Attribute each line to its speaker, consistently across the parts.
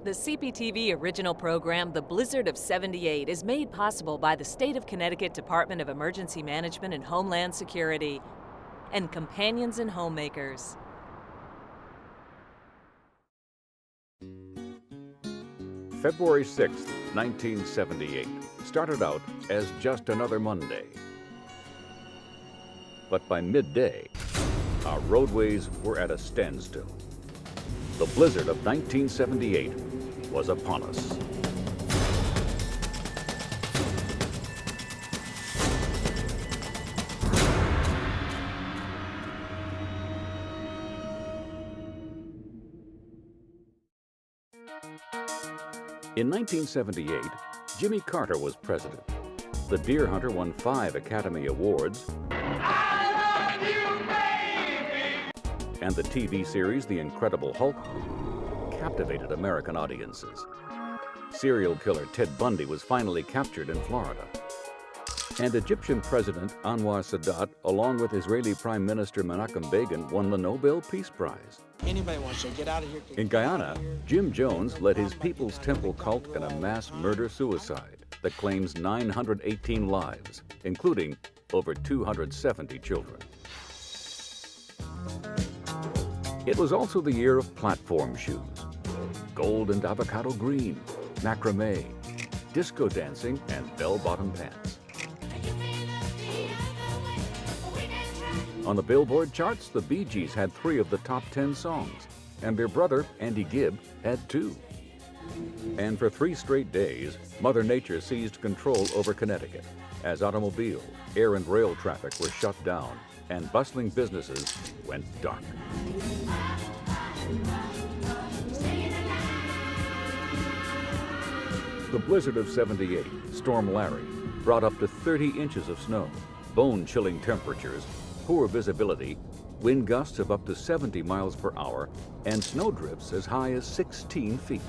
Speaker 1: The CPTV original program, The Blizzard of '78, is made possible by the State of Connecticut Department of Emergency Management and Homeland Security and Companions and Homemakers.
Speaker 2: February 6, 1978, started out as just another Monday. But by midday, our roadways were at a standstill. The blizzard of 1978 was upon us. In 1978, Jimmy Carter was president. The Deer Hunter won 5 Academy Awards. I love you, baby! And the TV series The Incredible Hulk captivated American audiences. Serial killer Ted Bundy was finally captured in Florida. And Egyptian President Anwar Sadat, along with Israeli Prime Minister Menachem Begin, won the Nobel Peace Prize.
Speaker 3: Anybody wants to get out of here?
Speaker 2: In Guyana, Jim Jones led his People's Temple cult in a mass murder-suicide that claims 918 lives, including over 270 children. It was also the year of platform shoes, gold and avocado green, macrame, disco dancing, and bell-bottom pants. On the Billboard charts, the Bee Gees had 3 of the top 10 songs, and their brother, Andy Gibb, had 2. And for 3 straight days, Mother Nature seized control over Connecticut as automobile, air and rail traffic were shut down and bustling businesses went dark. The blizzard of '78, Storm Larry, brought up to 30 inches of snow, bone-chilling temperatures, poor visibility, wind gusts of up to 70 miles per hour, and snowdrifts as high as 16 feet.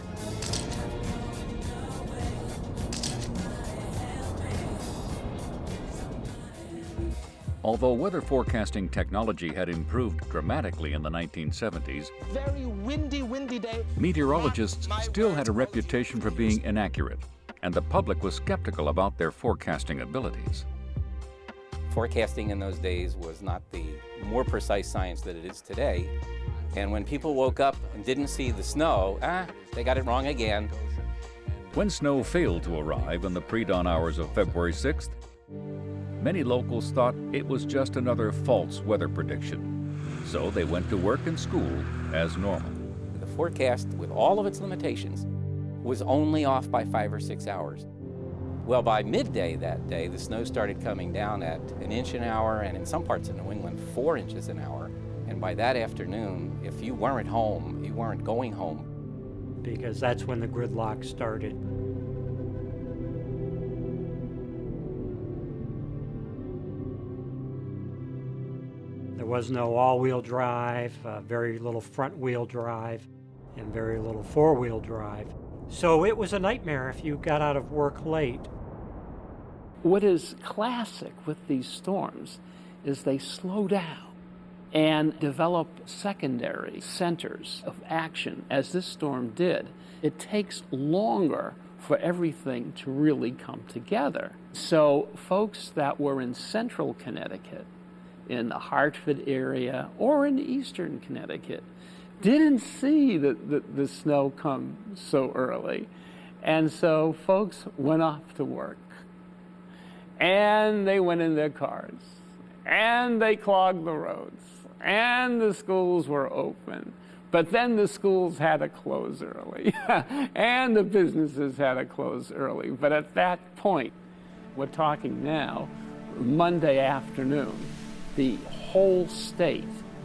Speaker 2: Although weather forecasting technology had improved dramatically in the 1970s,
Speaker 3: Very windy day.
Speaker 2: meteorologists still had a reputation for being inaccurate, and the public was skeptical about their forecasting abilities.
Speaker 4: Forecasting in those days was not the more precise science that it is today. And when people woke up and didn't see the snow, they got it wrong again.
Speaker 2: When snow failed to arrive in the pre-dawn hours of February 6th, many locals thought it was just another false weather prediction. So they went to work and school as normal.
Speaker 4: The forecast, with all of its limitations, was only off by 5 or 6 hours. Well, by midday that day, the snow started coming down at 1 inch an hour, and in some parts of New England, 4 inches an hour. And by that afternoon, if you weren't home, you weren't going home.
Speaker 5: Because that's when the gridlock started. There was no all-wheel drive, very little front-wheel drive, and very little four-wheel drive. So it was a nightmare if you got out of work late.
Speaker 6: What is classic with these storms is they slow down and develop secondary centers of action, as this storm did. It takes longer for everything to really come together. So folks that were in central Connecticut, in the Hartford area, or in eastern Connecticut, didn't see the snow come so early. And so folks went off to work. And they went in their cars. And they clogged the roads. And the schools were open. But then the schools had to close early. And the businesses had to close early. But at that point, we're talking now, Monday afternoon, the whole state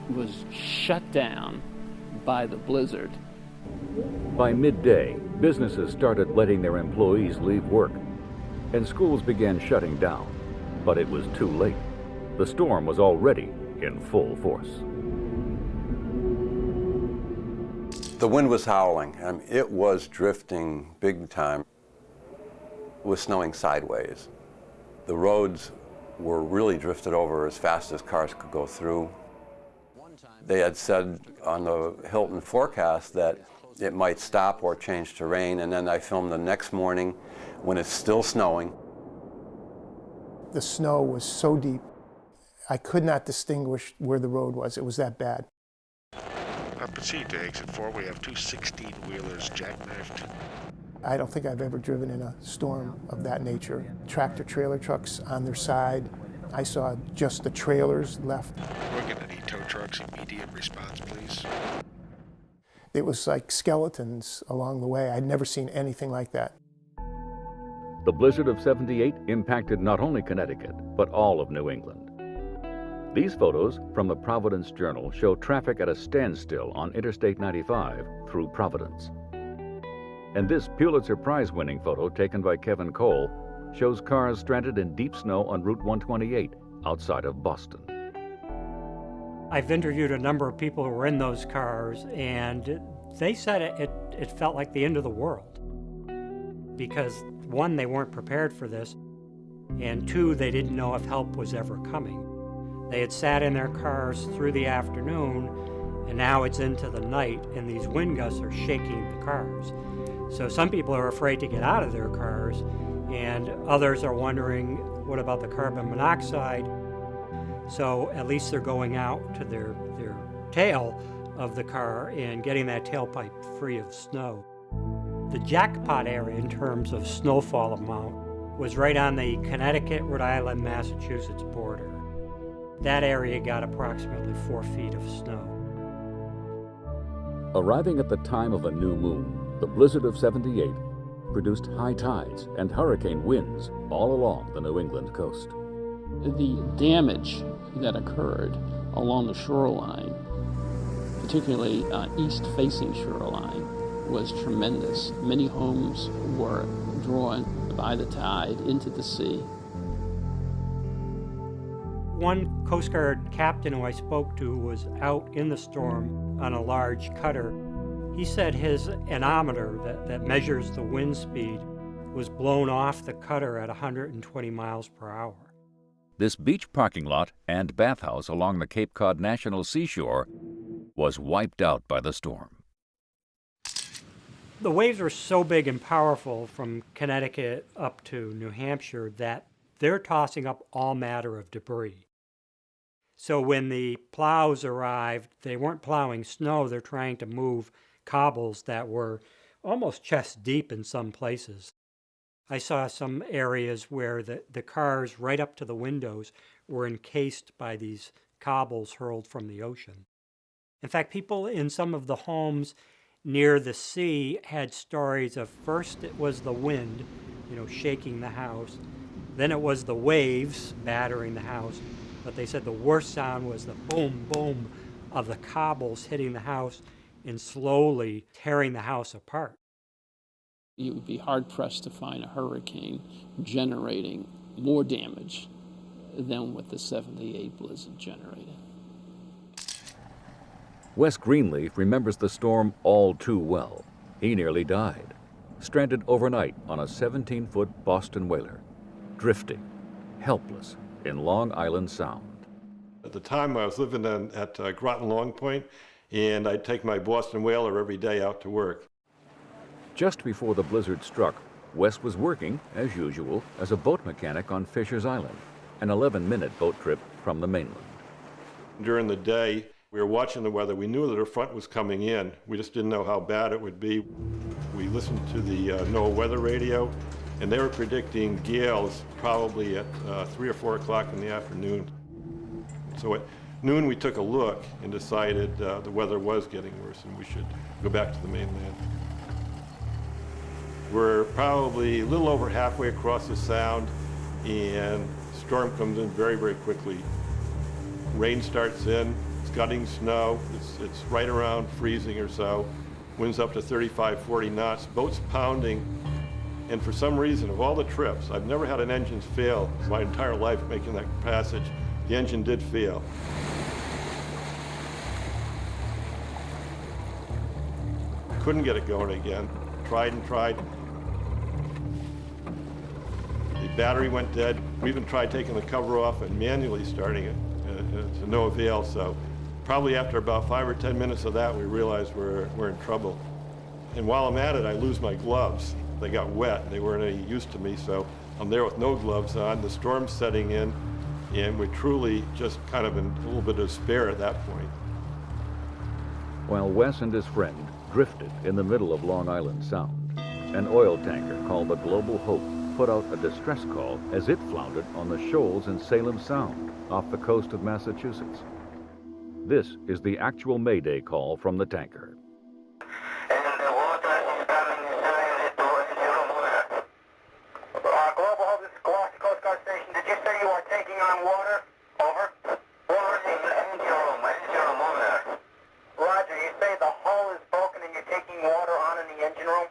Speaker 6: was shut down by the blizzard.
Speaker 2: By midday, businesses started letting their employees leave work, and schools began shutting down. But it was too late. The storm was already in full force.
Speaker 7: The wind was howling. It was drifting big time. It was snowing sideways. The roads were really drifted over as fast as cars could go through. They had said on the Hilton forecast that it might stop or change to rain, and then I filmed the next morning when it's still snowing.
Speaker 8: The snow was so deep, I could not distinguish where the road was. It was that bad.
Speaker 9: Proceed to exit 4. We have two 16-wheelers jackknifed.
Speaker 8: I don't think I've ever driven in a storm of that nature. Tractor trailer trucks on their side. I saw just the trailers left.
Speaker 9: We're going to need tow trucks. Immediate response, please.
Speaker 8: It was like skeletons along the way. I'd never seen anything like that.
Speaker 2: The blizzard of '78 impacted not only Connecticut, but all of New England. These photos from the Providence Journal show traffic at a standstill on Interstate 95 through Providence. And this Pulitzer Prize-winning photo taken by Kevin Cole shows cars stranded in deep snow on Route 128 outside of Boston.
Speaker 5: I've interviewed a number of people who were in those cars, and they said it felt like the end of the world. Because one, they weren't prepared for this, and two, they didn't know if help was ever coming. They had sat in their cars through the afternoon, and now it's into the night, and these wind gusts are shaking the cars. So some people are afraid to get out of their cars, and others are wondering, what about the carbon monoxide? So at least they're going out to their tail of the car and getting that tailpipe free of snow. The jackpot area in terms of snowfall amount was right on the Connecticut, Rhode Island, Massachusetts border. That area got approximately 4 feet of snow.
Speaker 2: Arriving at the time of a new moon, the blizzard of '78 produced high tides and hurricane winds all along the New England coast.
Speaker 6: The damage that occurred along the shoreline, particularly east-facing shoreline, was tremendous. Many homes were drawn by the tide into the sea.
Speaker 5: One Coast Guard captain who I spoke to was out in the storm on a large cutter. He said his anemometer that measures the wind speed was blown off the cutter at 120 miles per hour.
Speaker 2: This beach parking lot and bathhouse along the Cape Cod National Seashore was wiped out by the storm.
Speaker 5: The waves were so big and powerful from Connecticut up to New Hampshire that they're tossing up all matter of debris. So when the plows arrived, they weren't plowing snow, they're trying to move cobbles that were almost chest deep in some places. I saw some areas where the cars right up to the windows were encased by these cobbles hurled from the ocean. In fact, people in some of the homes near the sea had stories of first it was the wind, shaking the house, then it was the waves battering the house, but they said the worst sound was the boom, boom of the cobbles hitting the house and slowly tearing the house apart.
Speaker 6: You would be hard-pressed to find a hurricane generating more damage than what the '78 blizzard generated.
Speaker 2: Wes Greenleaf remembers the storm all too well. He nearly died, stranded overnight on a 17-foot Boston whaler, drifting, helpless, in Long Island Sound.
Speaker 10: At the time, I was living at Groton Long Point, and I'd take my Boston whaler every day out to work.
Speaker 2: Just before the blizzard struck, Wes was working, as usual, as a boat mechanic on Fisher's Island, an 11-minute boat trip from the mainland.
Speaker 10: During the day, we were watching the weather. We knew that a front was coming in. We just didn't know how bad it would be. We listened to the NOAA weather radio, and they were predicting gales probably at 3 or 4 o'clock in the afternoon. So at noon, we took a look and decided the weather was getting worse and we should go back to the mainland. We're probably a little over halfway across the sound, and the storm comes in very, very quickly. Rain starts in, scudding snow. It's right around freezing or so. Winds up to 35, 40 knots, boats pounding. And for some reason, of all the trips, I've never had an engine fail my entire life making that passage. The engine did fail. Couldn't get it going again. Tried and tried. The battery went dead. We even tried taking the cover off and manually starting it to no avail. So probably after about 5 or 10 minutes of that, we realized we're in trouble. And while I'm at it, I lose my gloves. They got wet, and they weren't any use to me, so I'm there with no gloves on. The storm's setting in, and we're truly just kind of in a little bit of despair at that point.
Speaker 2: While Wes and his friend drifted in the middle of Long Island Sound, an oil tanker called the Global Hope put out a distress call as it floundered on the shoals in Salem Sound off the coast of Massachusetts. This is the actual Mayday call from the tanker.
Speaker 11: Global Hope, this is Gloucester Coast Guard Station. Did you say you are taking on water? Over. Water in the engine room. Engine room, over there. Roger, you say the hull is broken and you're taking water on in the engine room?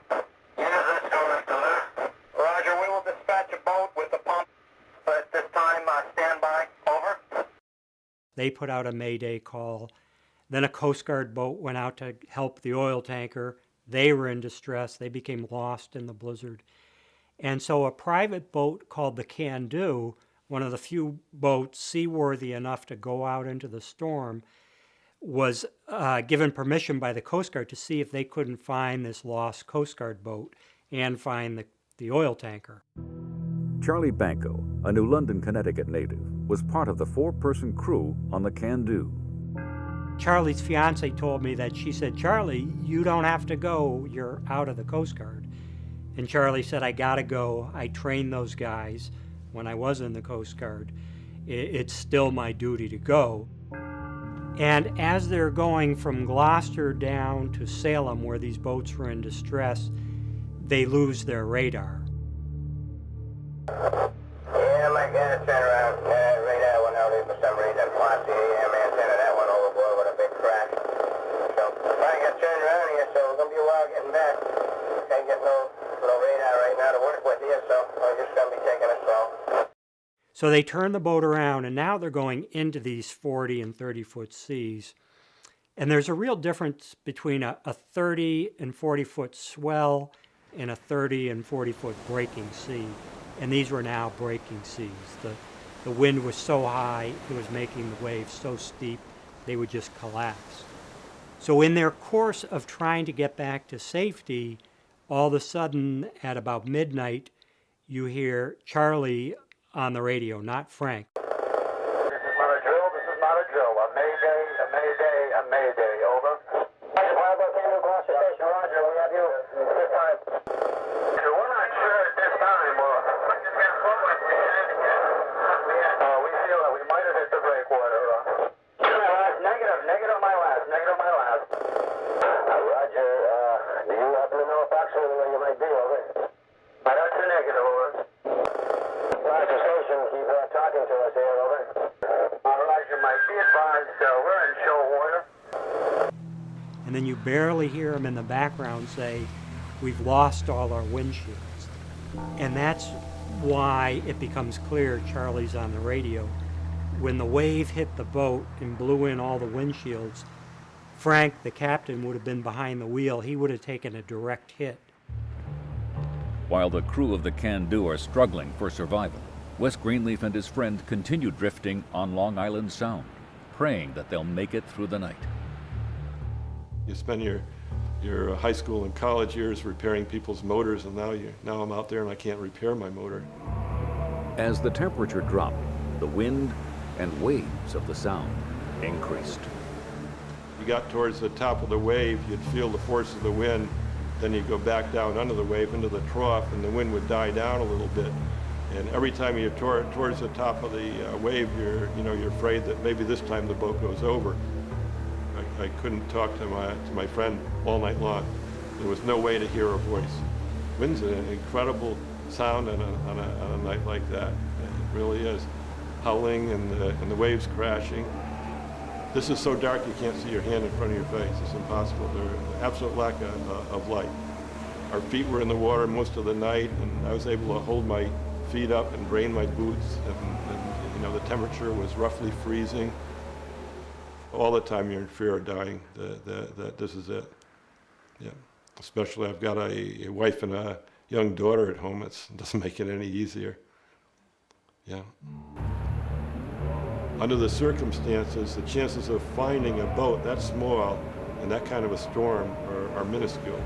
Speaker 11: Yes, that's correct, sir. Roger, we will dispatch a boat with a pump. But at this time, stand by. Over.
Speaker 5: They put out a Mayday call. Then a Coast Guard boat went out to help the oil tanker. They were in distress. They became lost in the blizzard. And so a private boat called the Can-Do, one of the few boats seaworthy enough to go out into the storm, was given permission by the Coast Guard to see if they couldn't find this lost Coast Guard boat and find the oil tanker.
Speaker 2: Charlie Banco, a New London, Connecticut native, was part of the 4-person crew on the Can-Do.
Speaker 5: Charlie's fiance told me that she said, "Charlie, you don't have to go. You're out of the Coast Guard." And Charlie said, "I gotta go. I trained those guys when I was in the Coast Guard. It's still my duty to go." And as they're going from Gloucester down to Salem, where these boats were in distress, they lose their radar.
Speaker 11: Yeah, my God, turn around. Radar went out here for some reason. Lost the AM antenna. That went overboard with a big crash. So I got turned around here, so it's going to be a while getting back. Can't get no radar right now to work with here, so I'm just going to be taking it slow.
Speaker 5: So they turn the boat around, and now they're going into these 40 and 30-foot seas. And there's a real difference between a 30 and 40-foot swell and a 30 and 40-foot breaking sea. And these were now breaking seas. The wind was so high, it was making the waves so steep, they would just collapse. So in their course of trying to get back to safety, all of a sudden, at about midnight, you hear Charlie on the radio, not Frank.
Speaker 11: This is not a drill, this is not a drill. A mayday, a mayday, a mayday, over. Roger, Bravo, Can-Do, Gloucester Station, roger, we have you at this time. So we're not sure at this time, we feel that we might have hit the breakwater. Negative my last. Roger, do you happen to know approximately where you might be, over? That's a negative, over. Roger, station, keep talking to us here, over. Roger, might be advised, we're in shoal water.
Speaker 5: And then you barely hear him in the background say, "We've lost all our windshields." And that's why it becomes clear Charlie's on the radio. When the wave hit the boat and blew in all the windshields, Frank, the captain, would have been behind the wheel. He would have taken a direct hit.
Speaker 2: While the crew of the Can-Do are struggling for survival, Wes Greenleaf and his friend continue drifting on Long Island Sound, praying that they'll make it through the night.
Speaker 10: You spend your high school and college years repairing people's motors, and now I'm out there and I can't repair my motor.
Speaker 2: As the temperature dropped, the wind and waves of the Sound increased.
Speaker 10: You got towards the top of the wave, you'd feel the force of the wind, then you'd go back down under the wave into the trough, and the wind would die down a little bit. And every time you're towards the top of the wave, you're afraid that maybe this time the boat goes over. I couldn't talk to my friend all night long. There was no way to hear her voice. Wind's an incredible sound on a night like that. It really is. Howling and the waves crashing. This is so dark you can't see your hand in front of your face. It's impossible. There's absolute lack of light. Our feet were in the water most of the night, and I was able to hold my feet up and drain my boots, and the temperature was roughly freezing. All the time you're in fear of dying, that this is it. Yeah. Especially I've got a wife and a young daughter at home. It doesn't make it any easier. Yeah. Under the circumstances, the chances of finding a boat that small and that kind of a storm are minuscule.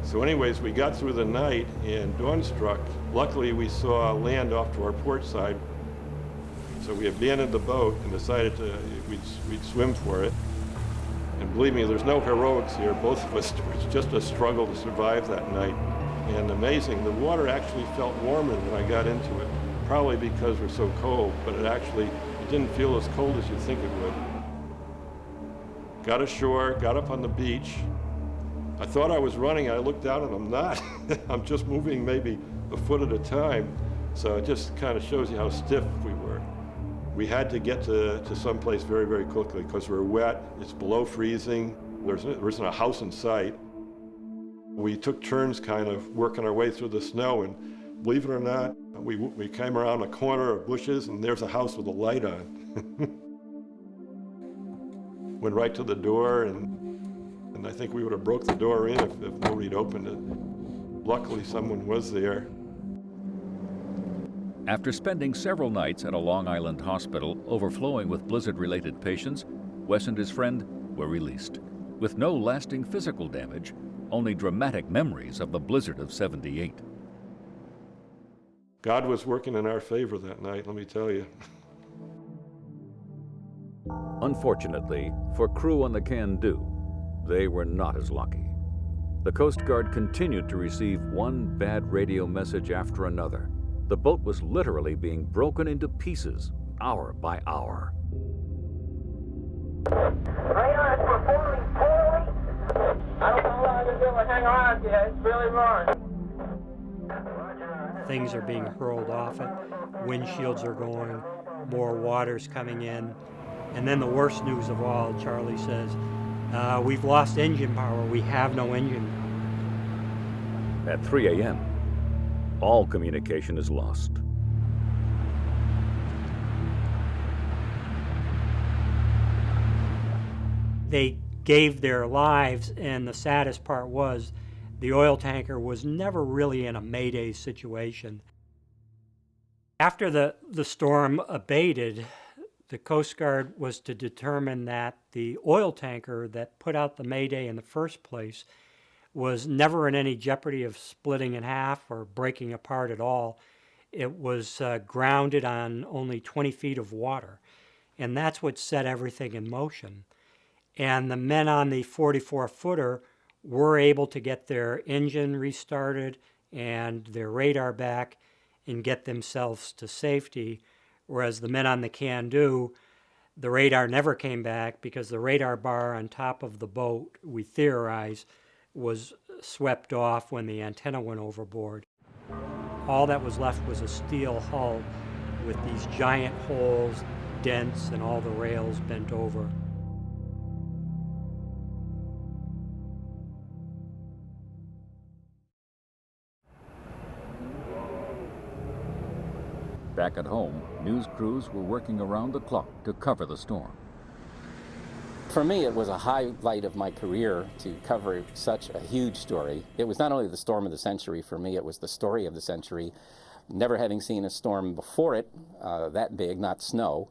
Speaker 10: So anyways, we got through the night and dawn struck. Luckily, we saw land off to our port side. So we abandoned the boat and decided we'd swim for it. And believe me, there's no heroics here. Both of us, it was just a struggle to survive that night. And amazing, the water actually felt warmer when I got into it. Probably because we're so cold, but it didn't feel as cold as you think it would. Got ashore, got up on the beach. I thought I was running, I looked down and I'm not. I'm just moving maybe a foot at a time. So it just kind of shows you how stiff we were. We had to get to someplace very, very quickly because we're wet, it's below freezing, there isn't a house in sight. We took turns kind of working our way through the snow, and believe it or not, we came around a corner of bushes and there's a house with a light on. Went right to the door, and I think we would have broke the door in if nobody had opened it. Luckily, someone was there.
Speaker 2: After spending several nights at a Long Island hospital overflowing with blizzard-related patients, Wes and his friend were released, with no lasting physical damage, only dramatic memories of the blizzard of '78.
Speaker 10: God was working in our favor that night, let me tell you.
Speaker 2: Unfortunately, for crew on the Can-Do, they were not as lucky. The Coast Guard continued to receive one bad radio message after another. The boat was literally being broken into pieces, hour by hour.
Speaker 11: Radar is performing poorly. I don't know how long I'm going to be able to hang around here. It's really wrong.
Speaker 5: Things are being hurled off it, windshields are going, more water's coming in. And then the worst news of all, Charlie says, we've lost engine power, we have no engine power.
Speaker 2: At 3 a.m., all communication is lost.
Speaker 5: They gave their lives, and the saddest part was the oil tanker was never really in a mayday situation. After the storm abated, the Coast Guard was to determine that the oil tanker that put out the mayday in the first place was never in any jeopardy of splitting in half or breaking apart at all. It was grounded on only 20 feet of water, and that's what set everything in motion. And the men on the 44-footer were able to get their engine restarted and their radar back and get themselves to safety, whereas the men on the Can-Do, the radar never came back because the radar bar on top of the boat, we theorize, was swept off when the antenna went overboard. All that was left was a steel hull with these giant holes, dents, and all the rails bent over.
Speaker 2: Back at home, news crews were working around the clock to cover the storm.
Speaker 4: For me, it was a highlight of my career to cover such a huge story. It was not only the storm of the century for me, it was the story of the century. Never having seen a storm before it that big, not snow.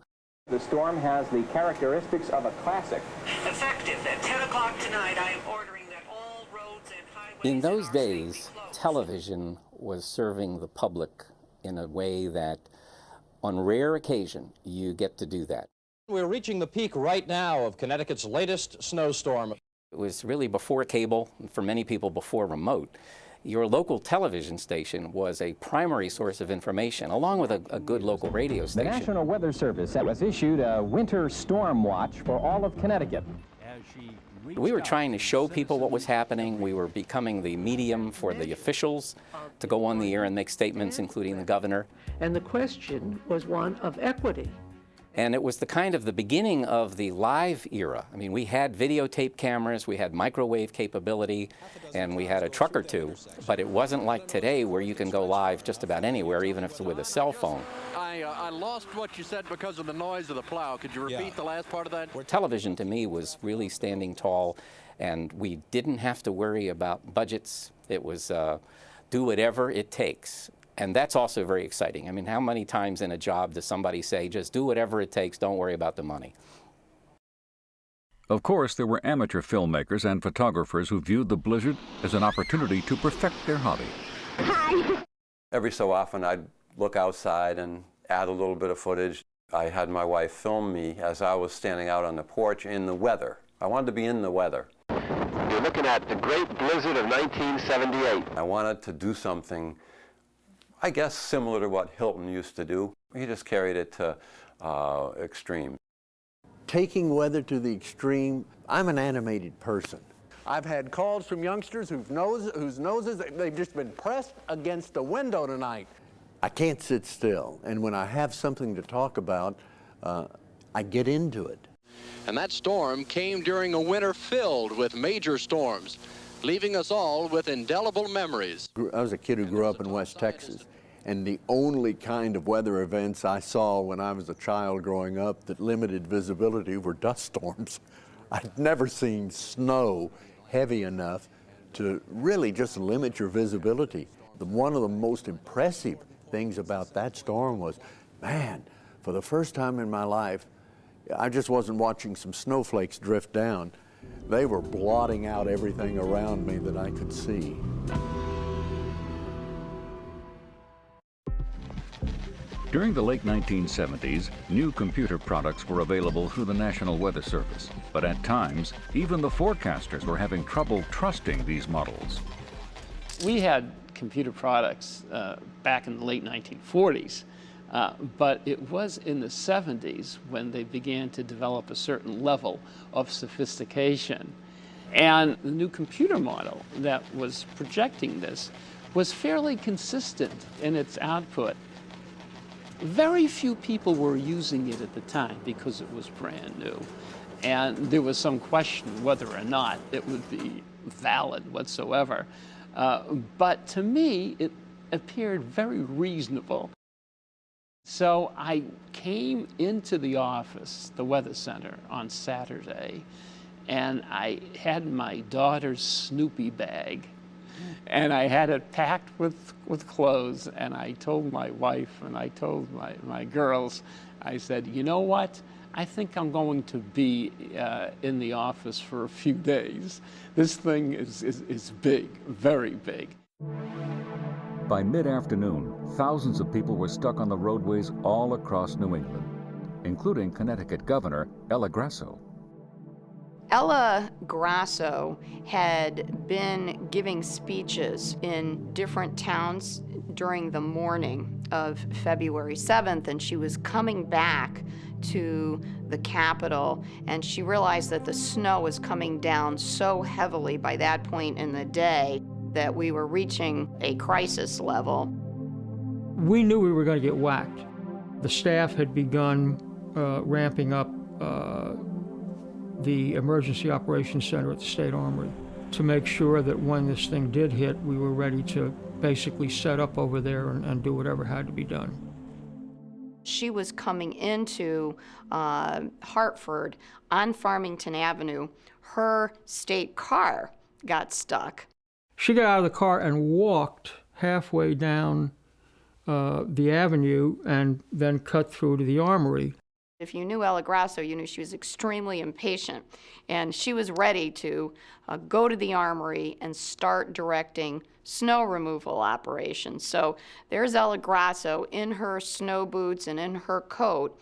Speaker 12: The storm has the characteristics of a classic.
Speaker 13: Effective at 10 o'clock tonight, I am ordering that all roads and highways
Speaker 4: in those days, television was serving the public in a way that, on rare occasion, you get to do that.
Speaker 12: We're reaching the peak right now of Connecticut's latest snowstorm.
Speaker 4: It was really before cable, for many people before remote. Your local television station was a primary source of information, along with a good local radio station.
Speaker 12: The National Weather Service has issued a winter storm watch for all of Connecticut.
Speaker 4: We were trying to show people what was happening. We were becoming the medium for the officials to go on the air and make statements, including the governor.
Speaker 14: And the question was one of equity.
Speaker 4: And it was the kind of the beginning of the live era. I mean, we had videotape cameras, we had microwave capability, and we had a truck or two, but it wasn't like today where you can go live just about anywhere, even if it's with a cell phone.
Speaker 15: I lost what you said because of the noise of the plow. Could you repeat the last part of that?
Speaker 4: Television to me was really standing tall, and we didn't have to worry about budgets. It was do whatever it takes. And that's also very exciting. I mean, how many times in a job does somebody say, just do whatever it takes, don't worry about the money?
Speaker 2: Of course, there were amateur filmmakers and photographers who viewed the blizzard as an opportunity to perfect their hobby.
Speaker 7: Every so often I'd look outside and add a little bit of footage. I had my wife film me as I was standing out on the porch in the weather. I wanted to be in the weather.
Speaker 16: You're looking at the Great Blizzard of 1978.
Speaker 7: I wanted to do something, I guess, similar to what Hilton used to do. He just carried it to extreme.
Speaker 17: Taking weather to the extreme, I'm an animated person. I've had calls from youngsters whose noses, they've just been pressed against the window tonight. I can't sit still, and when I have something to talk about, I get into it.
Speaker 15: And that storm came during a winter filled with major storms, leaving us all with indelible memories.
Speaker 17: I was a kid who grew up in West Texas, and the only kind of weather events I saw when I was a child growing up that limited visibility were dust storms. I'd never seen snow heavy enough to really just limit your visibility. One of the most impressive things about that storm was, man, for the first time in my life, I just wasn't watching some snowflakes drift down. They were blotting out everything around me that I could see.
Speaker 2: During the late 1970s, new computer products were available through the National Weather Service, but at times, even the forecasters were having trouble trusting these models.
Speaker 6: We had computer products back in the late 1940s, but it was in the 70s when they began to develop a certain level of sophistication. And the new computer model that was projecting this was fairly consistent in its output. Very few people were using it at the time because it was brand new. And there was some question whether or not it would be valid whatsoever. But to me, it appeared very reasonable. So I came into the office, the Weather Center, on Saturday, and I had my daughter's Snoopy bag. And I had it packed with clothes, and I told my wife and I told my girls, I said, you know what? I think I'm going to be in the office for a few days. This thing is big, very big.
Speaker 2: By mid-afternoon, thousands of people were stuck on the roadways all across New England, including Connecticut Governor Ella Grasso.
Speaker 18: Ella Grasso had been giving speeches in different towns during the morning of February 7th, and she was coming back to the Capitol, and she realized that the snow was coming down so heavily by that point in the day that we were reaching a crisis level.
Speaker 19: We knew we were going to get whacked. The staff had begun ramping up the Emergency Operations Center at the State Armory to make sure that when this thing did hit, we were ready to basically set up over there and do whatever had to be done.
Speaker 18: She was coming into Hartford on Farmington Avenue. Her state car got stuck.
Speaker 19: She got out of the car and walked halfway down the avenue and then cut through to the Armory.
Speaker 18: If you knew Ella Grasso, you knew she was extremely impatient, and she was ready to go to the Armory and start directing snow removal operations. So there's Ella Grasso in her snow boots and in her coat,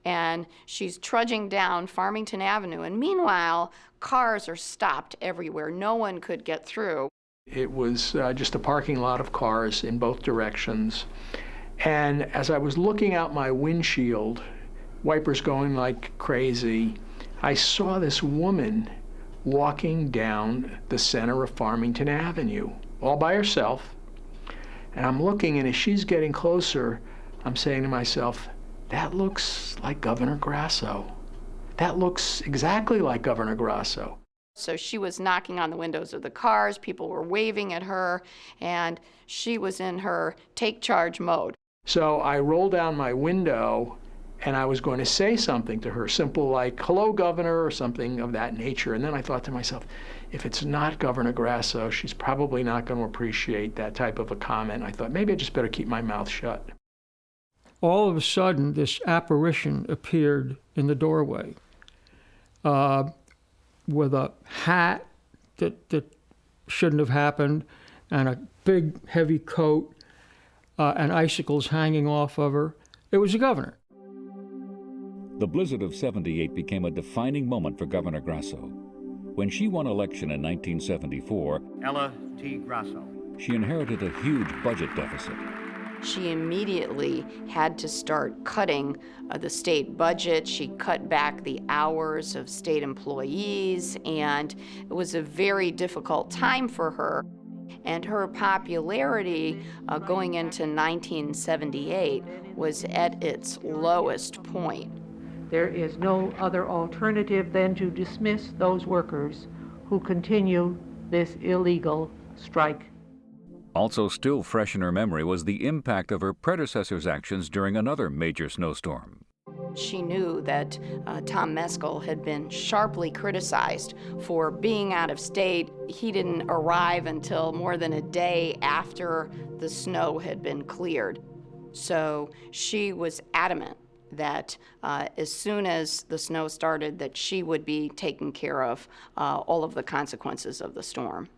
Speaker 18: and she's trudging down Farmington Avenue, and meanwhile, cars are stopped everywhere. No one could get through.
Speaker 20: It was just a parking lot of cars in both directions, and as I was looking out my windshield, wipers going like crazy, I saw this woman walking down the center of Farmington Avenue, all by herself. And I'm looking, and as she's getting closer, I'm saying to myself, that looks like Governor Grasso. That looks exactly like Governor Grasso.
Speaker 18: So she was knocking on the windows of the cars, people were waving at her, and she was in her take charge mode.
Speaker 20: So I rolled down my window, and I was going to say something to her, simple like, hello, Governor, or something of that nature. And then I thought to myself, if it's not Governor Grasso, she's probably not going to appreciate that type of a comment. I thought, maybe I just better keep my mouth shut.
Speaker 19: All of a sudden, this apparition appeared in the doorway. with a hat that shouldn't have happened, and a big heavy coat, and icicles hanging off of her. It was the governor.
Speaker 2: The blizzard of '78 became a defining moment for Governor Grasso. When she won election in 1974,
Speaker 21: Ella T. Grasso,
Speaker 2: she inherited a huge budget deficit.
Speaker 18: She immediately had to start cutting the state budget. She cut back the hours of state employees, and it was a very difficult time for her. And her popularity going into 1978 was at its lowest point.
Speaker 14: There is no other alternative than to dismiss those workers who continue this illegal strike.
Speaker 2: Also still fresh in her memory was the impact of her predecessor's actions during another major snowstorm.
Speaker 18: She knew that Tom Meskel had been sharply criticized for being out of state. He didn't arrive until more than a day after the snow had been cleared. So she was adamant that as soon as the snow started, that she would be taking care of all of the consequences of the storm.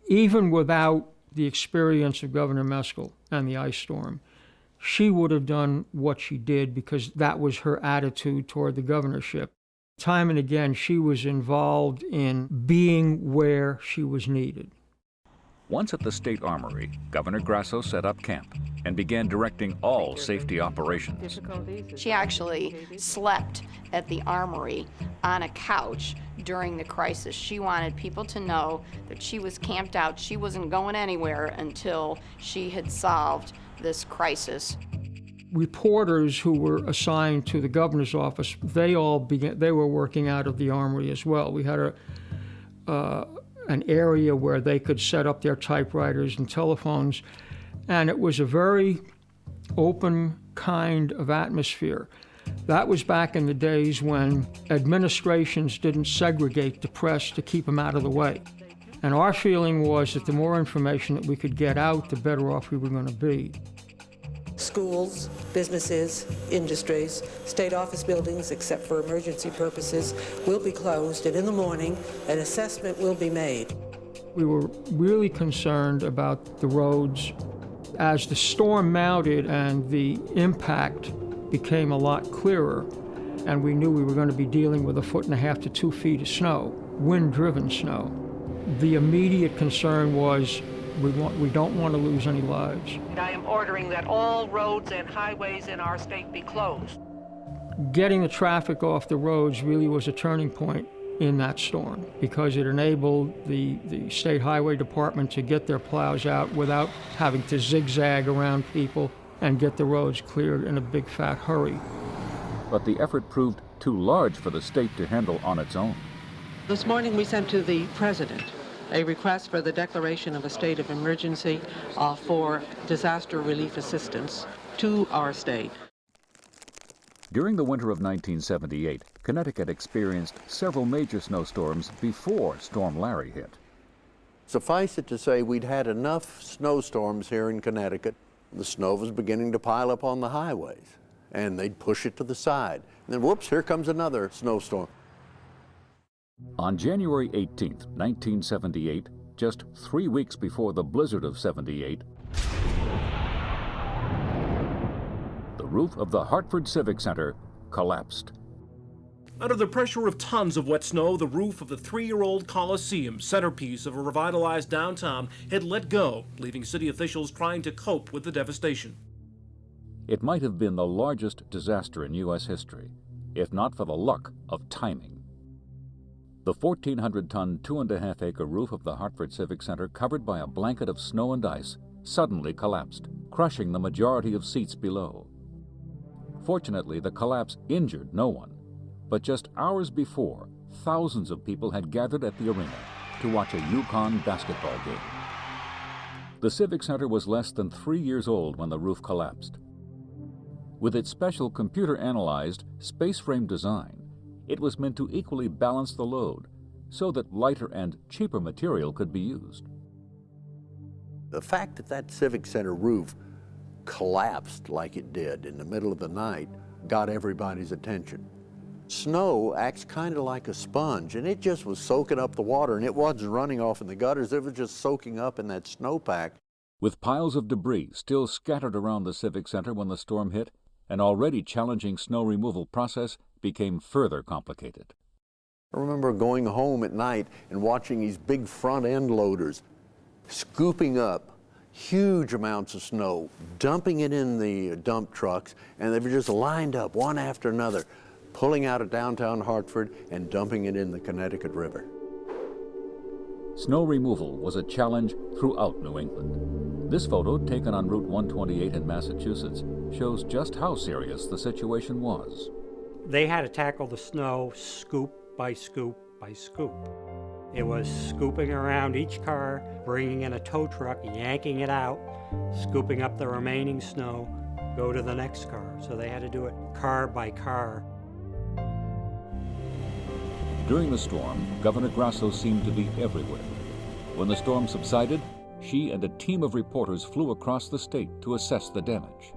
Speaker 19: Even without the experience of Governor Meskel and the ice storm, she would have done what she did because that was her attitude toward the governorship. Time and again, she was involved in being where she was needed.
Speaker 2: Once at the State Armory, Governor Grasso set up camp and began directing all safety operations.
Speaker 18: She actually slept at the Armory on a couch during the crisis. She wanted people to know that she was camped out. She wasn't going anywhere until she had solved this crisis.
Speaker 19: Reporters who were assigned to the governor's office, they were working out of the Armory as well. We had an area where they could set up their typewriters and telephones, and it was a very open kind of atmosphere. That was back in the days when administrations didn't segregate the press to keep them out of the way. And our feeling was that the more information that we could get out, the better off we were going to be.
Speaker 14: Schools, businesses, industries, state office buildings, except for emergency purposes, will be closed, and in the morning, an assessment will be made.
Speaker 19: We were really concerned about the roads. As the storm mounted and the impact became a lot clearer, and we knew we were going to be dealing with 1.5 to 2 feet of snow, wind-driven snow, the immediate concern was we don't want to lose any lives.
Speaker 13: I am ordering that all roads and highways in our state be closed.
Speaker 19: Getting the traffic off the roads really was a turning point in that storm because it enabled the State Highway Department to get their plows out without having to zigzag around people and get the roads cleared in a big fat hurry.
Speaker 2: But the effort proved too large for the state to handle on its own.
Speaker 14: This morning we sent to the President a request for the declaration of a state of emergency for disaster relief assistance to our state.
Speaker 2: During the winter of 1978, Connecticut experienced several major snowstorms before Storm Larry hit.
Speaker 17: Suffice it to say, we'd had enough snowstorms here in Connecticut. The snow was beginning to pile up on the highways, and they'd push it to the side. And then, whoops, here comes another snowstorm.
Speaker 2: On January 18, 1978, just 3 weeks before the blizzard of '78, the roof of the Hartford Civic Center collapsed.
Speaker 22: Under the pressure of tons of wet snow, the roof of the 3-year-old Coliseum, centerpiece of a revitalized downtown, had let go, leaving city officials trying to cope with the devastation.
Speaker 2: It might have been the largest disaster in U.S. history, if not for the luck of timing. The 1,400-ton, 2.5-acre roof of the Hartford Civic Center, covered by a blanket of snow and ice, suddenly collapsed, crushing the majority of seats below. Fortunately, the collapse injured no one, but just hours before, thousands of people had gathered at the arena to watch a UConn basketball game. The Civic Center was less than 3 years old when the roof collapsed. With its special computer-analyzed, space-frame design, it was meant to equally balance the load so that lighter and cheaper material could be used.
Speaker 17: The fact that that Civic Center roof collapsed like it did in the middle of the night got everybody's attention. Snow acts kind of like a sponge, and it just was soaking up the water, and it wasn't running off in the gutters, it was just soaking up in that snowpack.
Speaker 2: With piles of debris still scattered around the Civic Center when the storm hit, an already challenging snow removal process became further complicated.
Speaker 17: I remember going home at night and watching these big front end loaders scooping up huge amounts of snow, dumping it in the dump trucks, and they were just lined up one after another, pulling out of downtown Hartford and dumping it in the Connecticut River.
Speaker 2: Snow removal was a challenge throughout New England. This photo, taken on Route 128 in Massachusetts, shows just how serious the situation was.
Speaker 5: They had to tackle the snow scoop by scoop by scoop. It was scooping around each car, bringing in a tow truck, yanking it out, scooping up the remaining snow, go to the next car. So they had to do it car by car.
Speaker 2: During the storm, Governor Grasso seemed to be everywhere. When the storm subsided, she and a team of reporters flew across the state to assess the damage.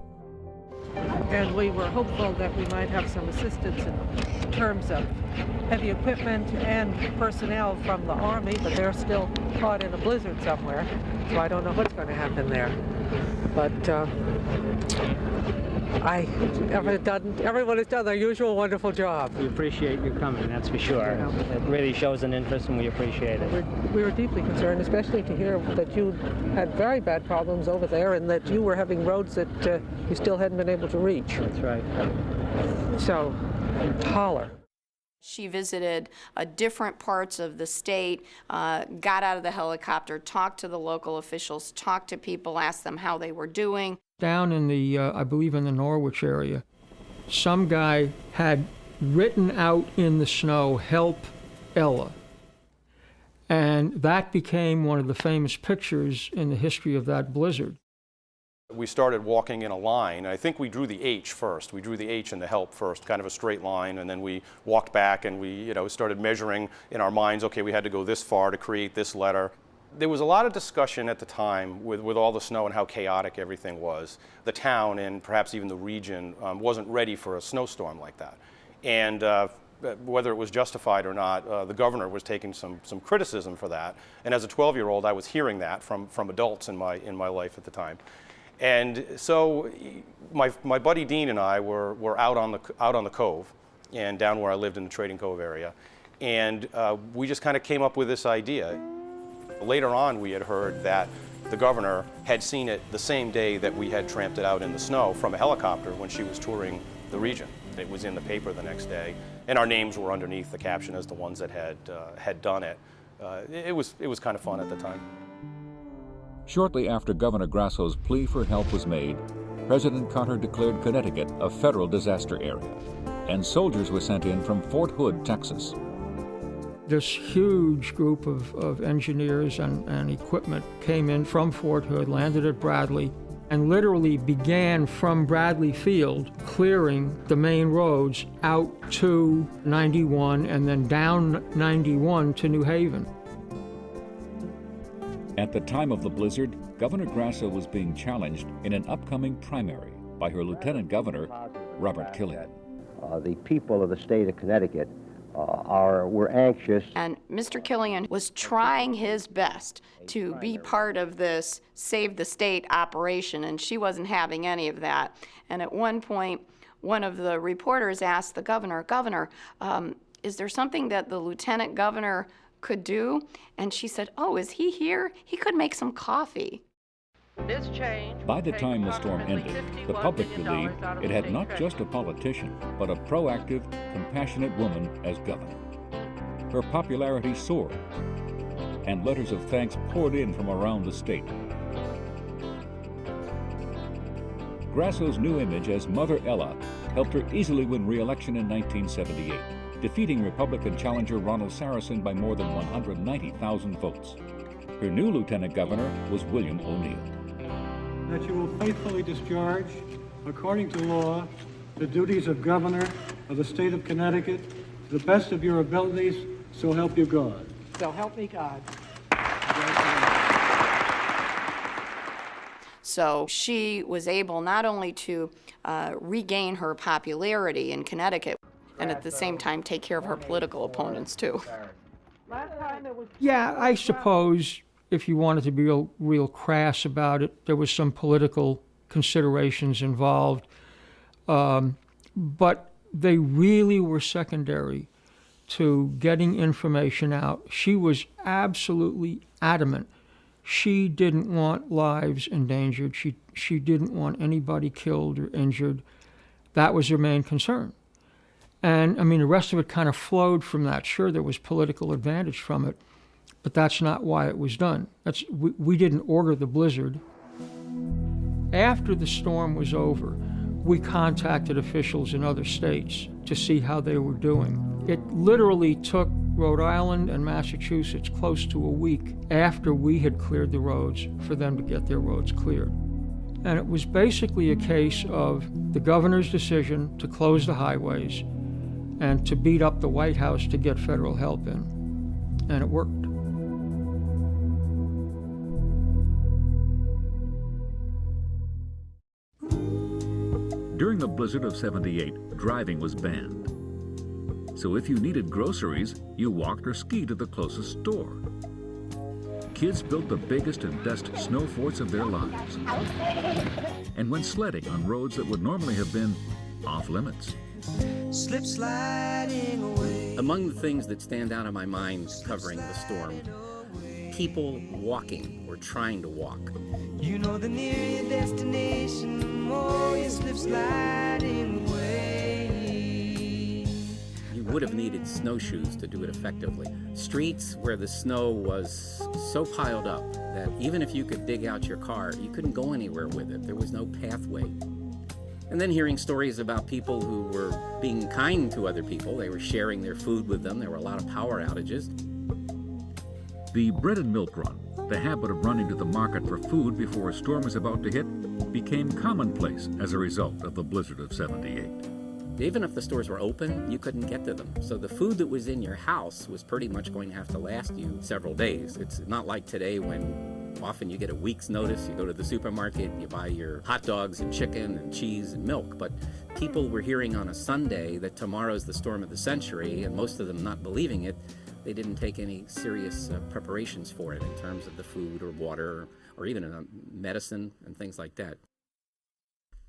Speaker 1: And we were hopeful that we might have some assistance in terms of heavy equipment and personnel from the Army, but they're still caught in a blizzard somewhere, so I don't know what's going to happen there. But everyone has done their usual wonderful job.
Speaker 21: We appreciate you coming, that's for sure. It really shows an interest, and we appreciate it.
Speaker 1: We were deeply concerned, especially to hear that you had very bad problems over there and that you were having roads that you still hadn't been able to reach.
Speaker 21: That's right.
Speaker 1: So, holler.
Speaker 18: She visited different parts of the state, got out of the helicopter, talked to the local officials, talked to people, asked them how they were doing.
Speaker 19: Down in the, I believe in the Norwich area, some guy had written out in the snow, "Help Ella." And that became one of the famous pictures in the history of that blizzard.
Speaker 23: We started walking in a line. I think we drew the H first. We drew the H and the help first, kind of a straight line, and then we walked back and we started measuring in our minds, okay, we had to go this far to create this letter. There was a lot of discussion at the time with all the snow and how chaotic everything was. The town and perhaps even the region wasn't ready for a snowstorm like that. And whether it was justified or not, the governor was taking some criticism for that. And as a 12-year-old, I was hearing that from adults in my life at the time. And so my buddy Dean and I were out on the Cove and down where I lived in the Trading Cove area. And we just kind of came up with this idea. Later on, we had heard that the governor had seen it the same day that we had tramped it out in the snow from a helicopter when she was touring the region. It was in the paper the next day, and our names were underneath the caption as the ones that had done it. It was kind of fun at the time.
Speaker 2: Shortly after Governor Grasso's plea for help was made, President Carter declared Connecticut a federal disaster area, and soldiers were sent in from Fort Hood, Texas.
Speaker 19: This huge group of engineers and equipment came in from Fort Hood, landed at Bradley, and literally began from Bradley Field clearing the main roads out to 91 and then down 91 to New Haven.
Speaker 2: At the time of the blizzard, Governor Grasso was being challenged in an upcoming primary by her Lieutenant Governor, Robert Killian.
Speaker 24: The people of the state of Connecticut were anxious.
Speaker 18: And Mr. Killian was trying his best to be part of this Save the State operation, and she wasn't having any of that. And at one point, one of the reporters asked the governor, "Governor, is there something that the lieutenant governor could do?" And she said, "Oh, is he here? He could make some coffee."
Speaker 1: This change
Speaker 2: By the time the storm ended, the public believed it had not just a politician, but a proactive, compassionate woman as governor. Her popularity soared, and letters of thanks poured in from around the state. Grasso's new image as Mother Ella helped her easily win re-election in 1978, defeating Republican challenger Ronald Saracen by more than 190,000 votes. Her new lieutenant governor was William O'Neill.
Speaker 25: That you will faithfully discharge, according to law, the duties of governor of the state of Connecticut to the best of your abilities, so help you God.
Speaker 1: So help me God.
Speaker 18: So she was able not only to regain her popularity in Connecticut and at the same time take care of her political opponents too.
Speaker 19: Yeah, I suppose if you wanted to be real crass about it, there was some political considerations involved. But they really were secondary to getting information out. She was absolutely adamant. She didn't want lives endangered. She didn't want anybody killed or injured. That was her main concern. And I mean, the rest of it kind of flowed from that. Sure, there was political advantage from it, but that's not why it was done. We didn't order the blizzard. After the storm was over, we contacted officials in other states to see how they were doing. It literally took Rhode Island and Massachusetts close to a week after we had cleared the roads for them to get their roads cleared. And it was basically a case of the governor's decision to close the highways and to beat up the White House to get federal help in. And it worked.
Speaker 2: During the blizzard of '78, driving was banned. So if you needed groceries, you walked or skied to the closest store. Kids built the biggest and best snow forts of their lives and went sledding on roads that would normally have been off limits.
Speaker 3: Slip sliding away.
Speaker 4: Among the things that stand out in my mind covering the storm, people walking or trying to walk.
Speaker 3: You know the nearer your destination, the more you slip sliding away.
Speaker 4: You would have needed snowshoes to do it effectively. Streets where the snow was so piled up that even if you could dig out your car, you couldn't go anywhere with it. There was no pathway. And then hearing stories about people who were being kind to other people. They were sharing their food with them. There were a lot of power outages.
Speaker 2: The bread and milk run, the habit of running to the market for food before a storm was about to hit, became commonplace as a result of the blizzard of '78.
Speaker 4: Even if the stores were open, you couldn't get to them. So the food that was in your house was pretty much going to have to last you several days. It's not like today when often you get a week's notice. You go to the supermarket, you buy your hot dogs and chicken and cheese and milk. But people were hearing on a Sunday that tomorrow's the storm of the century, and most of them not believing it. They didn't take any serious preparations for it in terms of the food or water or even medicine and things like that.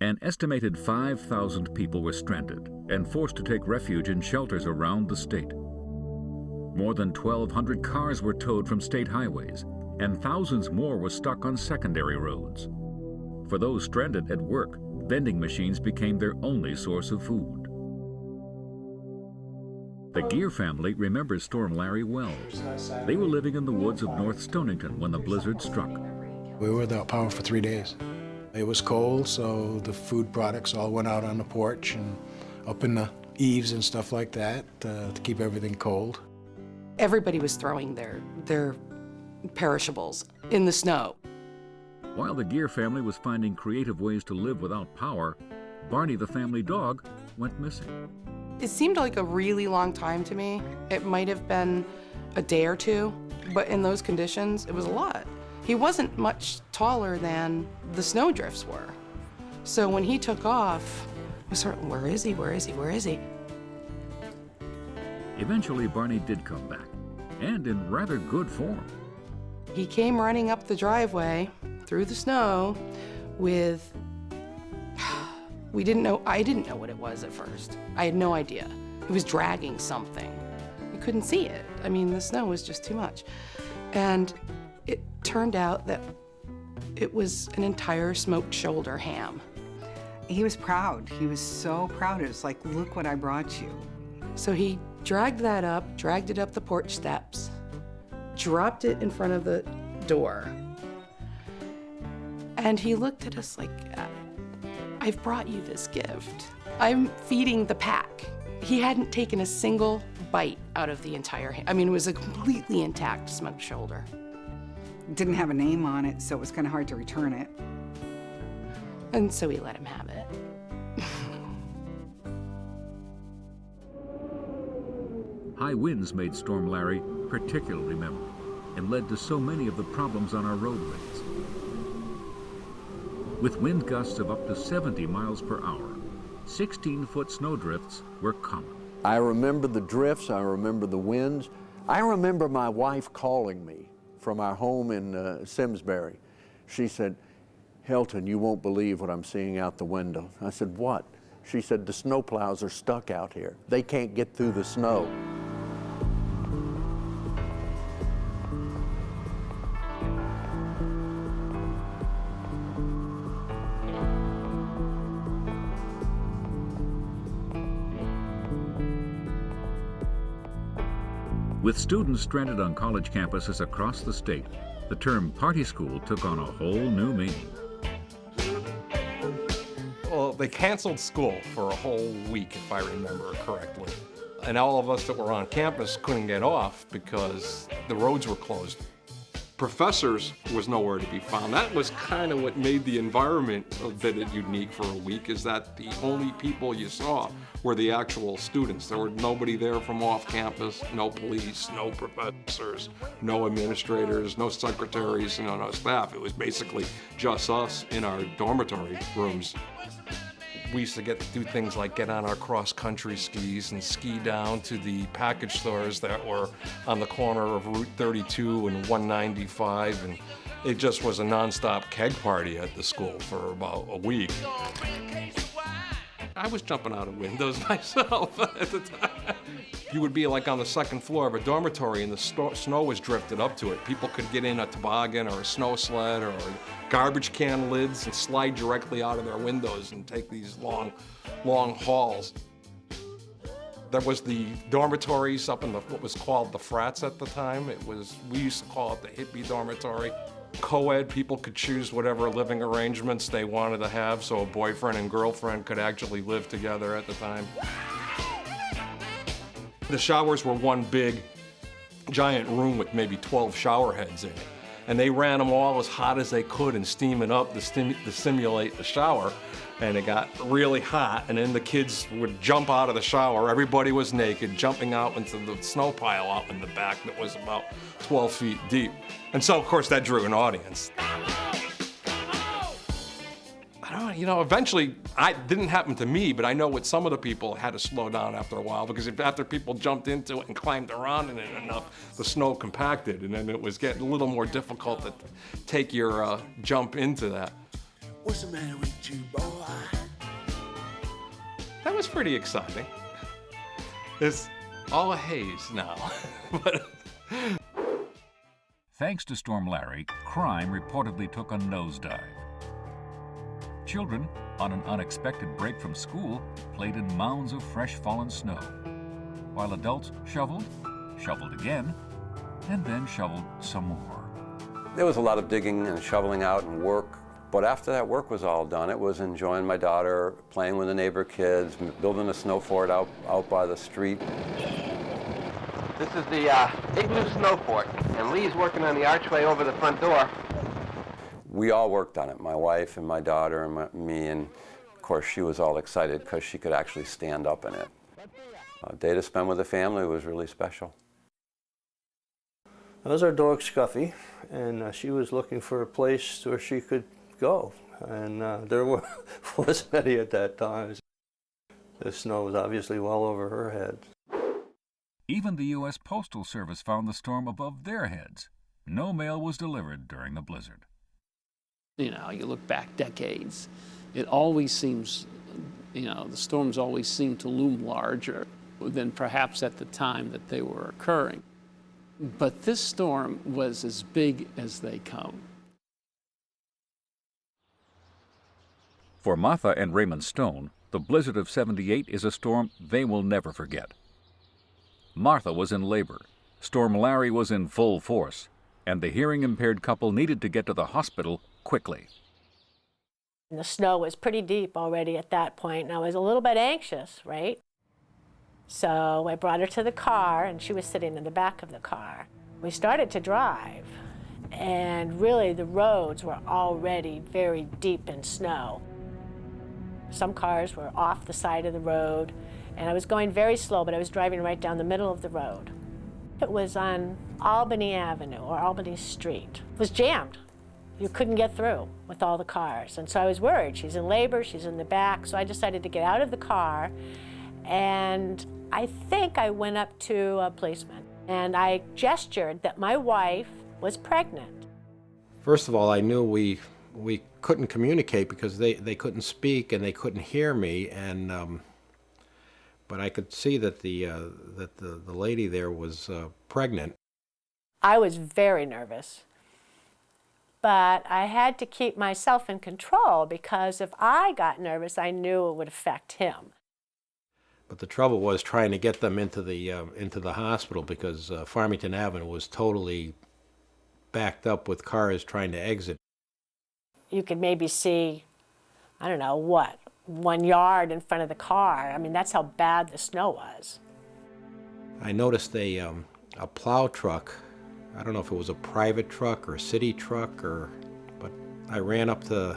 Speaker 2: An estimated 5,000 people were stranded and forced to take refuge in shelters around the state. More than 1,200 cars were towed from state highways, and thousands more were stuck on secondary roads. For those stranded at work, vending machines became their only source of food. The Gear family remembers Storm Larry well. They were living in the woods of North Stonington when the blizzard struck.
Speaker 8: We were without power for 3 days. It was cold, so the food products all went out on the porch and up in the eaves and stuff like that to keep everything cold.
Speaker 9: Everybody was throwing their perishables in the snow.
Speaker 2: While the Gear family was finding creative ways to live without power, Barney the family dog went missing.
Speaker 9: It seemed like a really long time to me. It might have been a day or two, but in those conditions, it was a lot. He wasn't much taller than the snowdrifts were. So when he took off, I was sort of, where is he, where is he, where is he?
Speaker 2: Eventually, Barney did come back, and in rather good form.
Speaker 9: He came running up the driveway through the snow with, I didn't know what it was at first. I had no idea. He was dragging something. You couldn't see it. I mean, the snow was just too much. And it turned out that it was an entire smoked shoulder ham.
Speaker 10: He was proud. He was so proud. It was like, look what I brought you.
Speaker 9: So he dragged it up the porch steps, dropped it in front of the door, and he looked at us like, I've brought you this gift. I'm feeding the pack. He hadn't taken a single bite out of the entire ham. I mean, it was a completely intact smoked shoulder.
Speaker 10: Didn't have a name on it, so it was kind of hard to return it.
Speaker 9: And so we let him have it.
Speaker 2: High winds made Storm Larry particularly memorable and led to so many of the problems on our roadways. With wind gusts of up to 70 miles per hour, 16-foot snowdrifts were common.
Speaker 17: I remember the drifts, I remember the winds. I remember my wife calling me from our home in Simsbury. She said, "Hilton, you won't believe what I'm seeing out the window." I said, "What?" She said, "The snowplows are stuck out here. They can't get through the snow."
Speaker 2: With students stranded on college campuses across the state, the term party school took on a whole new meaning.
Speaker 7: Well, they canceled school for a whole week, if I remember correctly. And all of us that were on campus couldn't get off because the roads were closed. Professors was nowhere to be found. That was kind of what made the environment a bit unique for a week, is that the only people you saw were the actual students. There were nobody there from off campus, no police, no professors, no administrators, no secretaries, no staff. It was basically just us in our dormitory rooms. We used to get to do things like get on our cross-country skis and ski down to the package stores that were on the corner of Route 32 and 195, and it just was a nonstop keg party at the school for about a week. I was jumping out of windows myself at the time. You would be like on the second floor of a dormitory and the snow was drifted up to it. People could get in a toboggan or a snow sled or garbage can lids and slide directly out of their windows and take these long, long hauls. There was the dormitories up in what was called the frats at the time. We used to call it the hippie dormitory. Co-ed, people could choose whatever living arrangements they wanted to have, so a boyfriend and girlfriend could actually live together at the time. The showers were one big, giant room with maybe 12 shower heads in it. And they ran them all as hot as they could and steam it up to simulate the shower. And it got really hot, and then the kids would jump out of the shower. Everybody was naked, jumping out into the snow pile out in the back that was about 12 feet deep. And so, of course, that drew an audience. Eventually, it didn't happen to me, but I know with some of the people had to slow down after a while, because after people jumped into it and climbed around in it enough, the snow compacted, and then it was getting a little more difficult to take your jump into that.
Speaker 11: What's the matter with you, boy?
Speaker 7: That was pretty exciting. It's all a haze now.
Speaker 2: Thanks to Storm Larry, crime reportedly took a nosedive. Children, on an unexpected break from school, played in mounds of fresh fallen snow, while adults shoveled again, and then shoveled some more.
Speaker 12: There was a lot of digging and shoveling out and work, but after that work was all done, it was enjoying my daughter, playing with the neighbor kids, building a snow fort out by the street.
Speaker 15: This is the Igloo Snow Fort, and Lee's working on the archway over the front door.
Speaker 12: We all worked on it, my wife and my daughter and me, and of course she was all excited because she could actually stand up in it. A day to spend with the family was really special.
Speaker 16: That was our dog Scuffy, and she was looking for a place where she could go, and there wasn't any at that time. The snow was obviously well over her head.
Speaker 2: Even the U.S. Postal Service found the storm above their heads. No mail was delivered during the blizzard.
Speaker 6: You look back decades, it always seems, the storms always seem to loom larger than perhaps at the time that they were occurring. But this storm was as big as they come.
Speaker 2: For Martha and Raymond Stone, the blizzard of '78 is a storm they will never forget. Martha was in labor, Storm Larry was in full force, and the hearing-impaired couple needed to get to the hospital quickly.
Speaker 26: And the snow was pretty deep already at that point, and I was a little bit anxious, right? So I brought her to the car, and she was sitting in the back of the car. We started to drive, and really the roads were already very deep in snow. Some cars were off the side of the road, and I was going very slow, but I was driving right down the middle of the road. It was on Albany Avenue, or Albany Street. It was jammed. You couldn't get through with all the cars. And so I was worried. She's in labor, she's in the back, so I decided to get out of the car and I think I went up to a policeman and I gestured that my wife was pregnant.
Speaker 5: First of all, I knew we couldn't communicate because they couldn't speak and they couldn't hear me, and but I could see that the lady there was pregnant.
Speaker 26: I was very nervous, but I had to keep myself in control because if I got nervous, I knew it would affect him.
Speaker 5: But the trouble was trying to get them into the hospital because Farmington Avenue was totally backed up with cars trying to exit.
Speaker 26: You could maybe see, I don't know, 1 yard in front of the car. I mean, that's how bad the snow was.
Speaker 5: I noticed a plow truck. I don't know if it was a private truck or a city truck, but I ran up to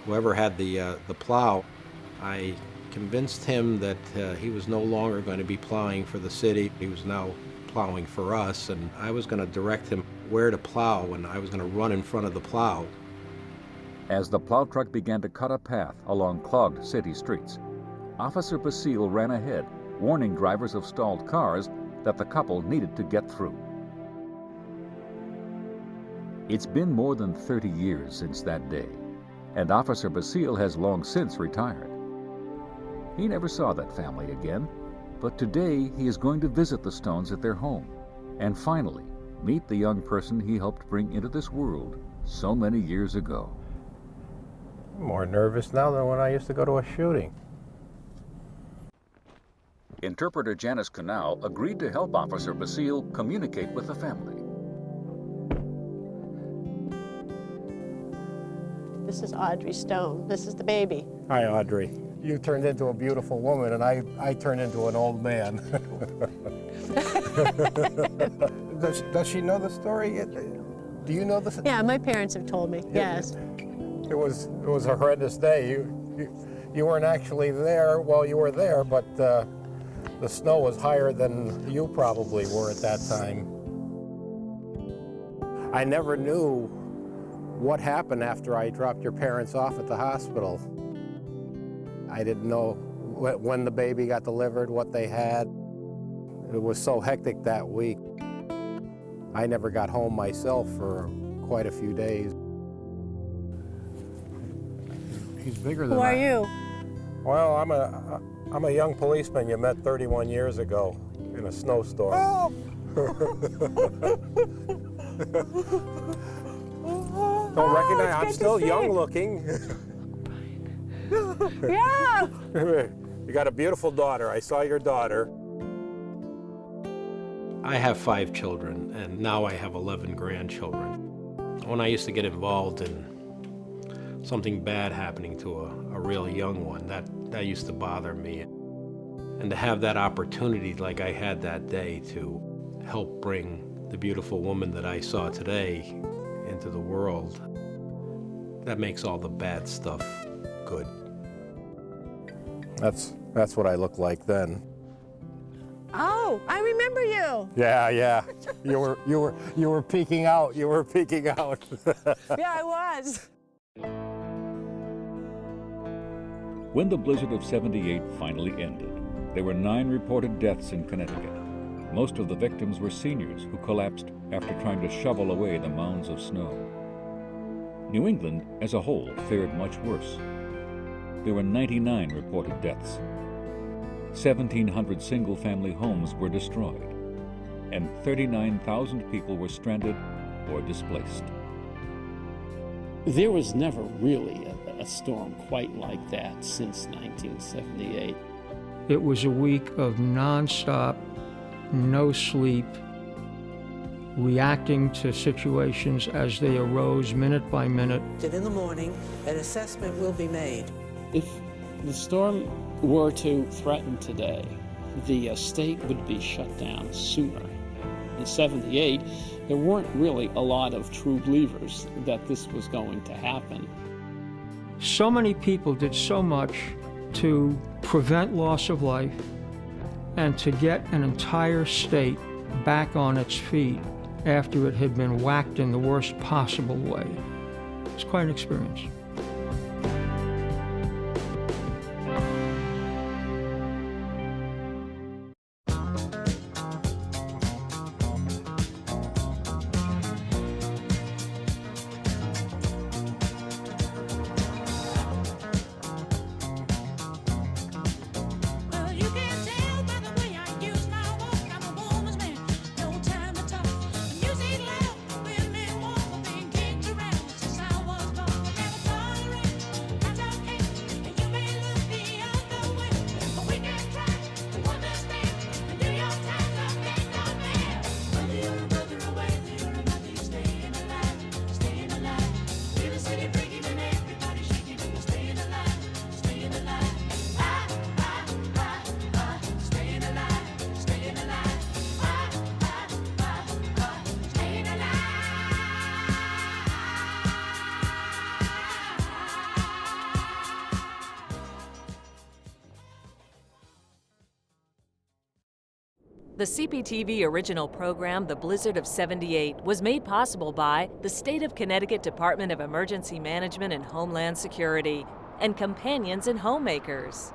Speaker 5: whoever had the plow. I convinced him that he was no longer going to be plowing for the city. He was now plowing for us, and I was going to direct him where to plow, and I was going to run in front of the plow.
Speaker 2: As the plow truck began to cut a path along clogged city streets, Officer Basile ran ahead, warning drivers of stalled cars that the couple needed to get through. It's been more than 30 years since that day, and Officer Basile has long since retired. He never saw that family again, but today he is going to visit the Stones at their home and finally meet the young person he helped bring into this world so many years ago.
Speaker 5: I'm more nervous now than when I used to go to a shooting.
Speaker 2: Interpreter Janice Canal agreed to help Officer Basile communicate with the family.
Speaker 26: This is Audrey Stone. This is the baby.
Speaker 5: Hi, Audrey. You turned into a beautiful woman, and I turned into an old man. Does she know the story? Do you know the?
Speaker 26: Yeah, my parents have told me. Yes.
Speaker 5: It was a horrendous day. You weren't actually there. Well, you were there, but the snow was higher than you probably were at that time. I never knew what happened after I dropped your parents off at the hospital. I didn't know when the baby got delivered, what they had. It was so hectic that week. I never got home myself for quite a few days. He's bigger than
Speaker 26: Who are you?
Speaker 5: Well, I'm a young policeman you met 31 years ago in a snowstorm.
Speaker 26: Oh.
Speaker 5: Don't recognize? I'm still young looking.
Speaker 26: Yeah.
Speaker 5: You got a beautiful daughter. I saw your daughter. I have 5 children, and now I have 11 grandchildren. When I used to get involved in something bad happening to a real young one, that used to bother me. And to have that opportunity like I had that day to help bring the beautiful woman that I saw today into the world, that makes all the bad stuff good. That's what I looked like then.
Speaker 26: Oh, I remember you.
Speaker 5: Yeah. You were peeking out. You were peeking out.
Speaker 26: Yeah, I was.
Speaker 2: When the blizzard of '78 finally ended, there were 9 reported deaths in Connecticut. Most of the victims were seniors who collapsed after trying to shovel away the mounds of snow. New England as a whole fared much worse. There were 99 reported deaths. 1,700 single-family homes were destroyed, and 39,000 people were stranded or displaced.
Speaker 6: There was never really a storm quite like that since 1978.
Speaker 19: It was a week of nonstop, no sleep, reacting to situations as they arose minute by minute.
Speaker 3: In the morning, an assessment will be made.
Speaker 6: If the storm were to threaten today, the state would be shut down sooner. In '78, there weren't really a lot of true believers that this was going to happen.
Speaker 19: So many people did so much to prevent loss of life and to get an entire state back on its feet after it had been whacked in the worst possible way. It's quite an experience.
Speaker 13: The CPTV original program, The Blizzard of '78, was made possible by the State of Connecticut Department of Emergency Management and Homeland Security and Companions and Homemakers.